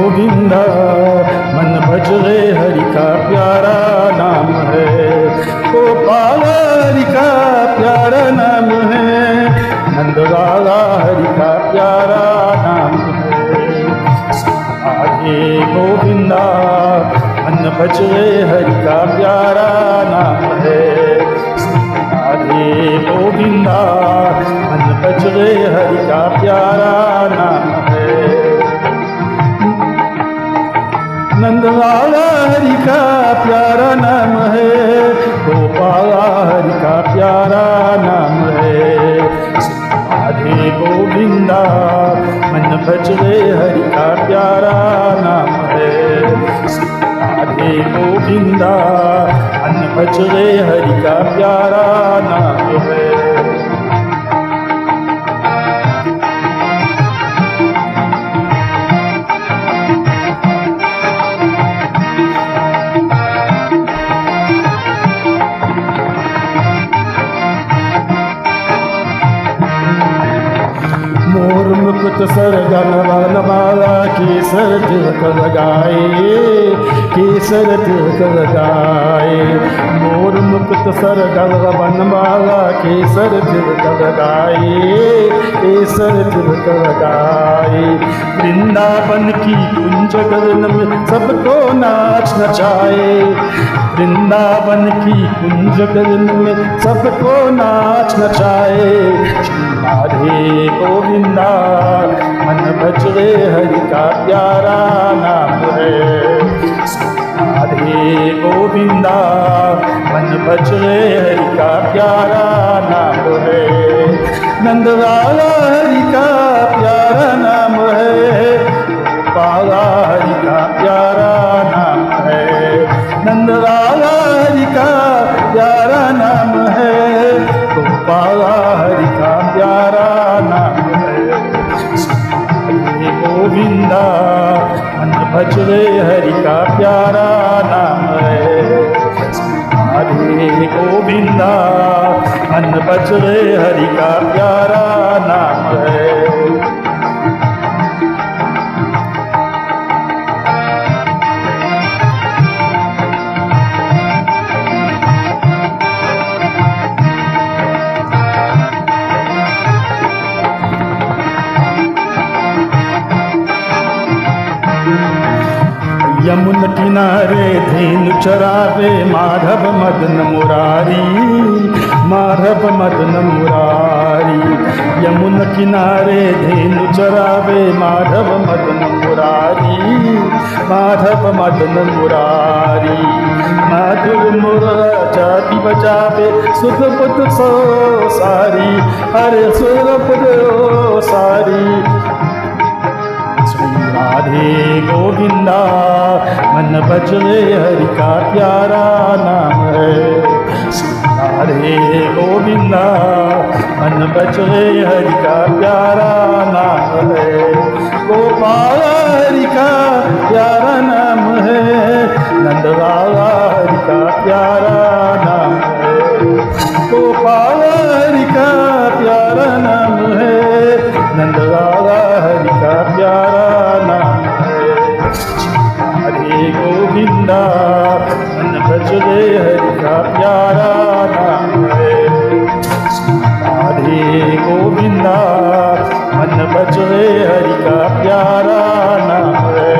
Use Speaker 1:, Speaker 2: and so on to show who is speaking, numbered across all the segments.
Speaker 1: गोविंदा मन भज रे हरि का प्यारा नाम है। गोपाल हरि का प्यारा नाम है, नंदलाला हरि का प्यारा नाम है। आगे गोविंदा मन भज रे हरि का प्यारा नाम है। आगे गोविंदा मन भज रे हरि का प्यारा नाम है। नंदलाला हरि का प्यारा नाम है, गोपाला हरि का प्यारा नाम है। राधे गोविंदा मन भज रे हरि का प्यारा नाम है। राधे गोविंदा मन भज रे हरि का प्यारा नाम है। मोर मुकुट सर गन माला केसर तिलक लगाए, केसर तिलक लगाए। मोर मुकुट सर गन माला केसर तिलक लगाए, केसर तिलक लगाए। वृंदावन की कुंज गगन में सबको नाच नचाए, वृंदावन की कुंज गगन में सबको नाच नचाए। राधे गोविंदा मन भज रे हरि का प्यारा नाम है। राधे गोविंदा मन भज रे हरि का प्यारा नाम है। नंदलाला हरि का प्यारा नाम है, गोपाला हरि का प्यारा नाम है। नंदलाला हरि का प्यारा नाम है, गोपाला हरि का प्यारा नाम है। गोविंदा मन भज रे हरि का प्यारा नाम है। हरे गोविंदा मन भज रे हरि का प्यारा नाम है। यमुन किनारे धेनु चरावे माधव मदन मुरारी, माधव मदन मुरारी। यमुन किनारे धेनु चरावे माधव मदन मुरारी, माधव मदन मुरारी। माधुर मुरला जाति बजावे सुध बुध सो सारी, हरे सुर बुध सारी। राधे गोविंदा मन भज रे हरि का प्यारा नाम है। राधे गोविंदा मन भज रे हरि का प्यारा नाम है। गोपाल हरि का प्यारा नाम है, नंदलाला हरि का प्यारा नाम है। गोपाल हरि का प्यारा नाम है, नंदलाला हरि का प्यारा नाम है। हरे गोविंदा मन भज रे हरि का प्यारा नाम है। हरे गोविंदा मन भज रे हरि का प्यारा नाम है।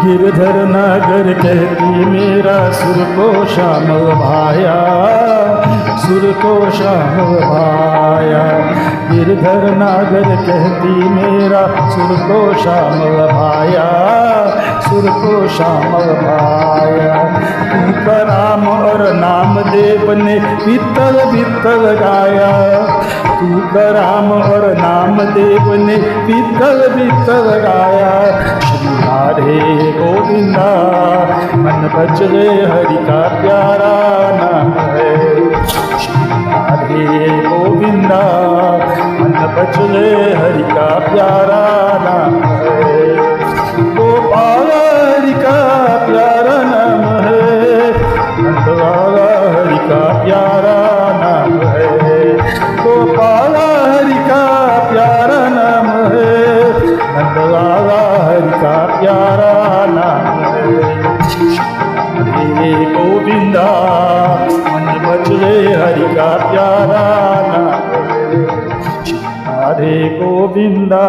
Speaker 1: गिरधर नागर कहती मेरा सुर को श्यामल भाया, सुर को श्यामल भाया। गिरधर नागर कहती मेरा सुर को श्यामल भाया, सुर को श्यामल भाया। तू का राम और नामदेव ने वित्तल वित्तल गाया, तू का राम और नामदेव ने वित्तल वित्तल गाया। श्री राधे गोविंदा मन भज रे हरि का प्यारा नाम है। श्री राधे गोविंदा बचले हरि का प्यारा नाम है। गोपाल हरि का प्यारा नाम है, नंदलाला हरि का प्यारा नाम है। गोपाल हरि का प्यारा नाम है, नंदलाला हरि का प्यारा नाम है। हरे गोविंदा मन बचले हरि का प्यारा नाम है। हरे गोविंदा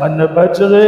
Speaker 1: मन बचले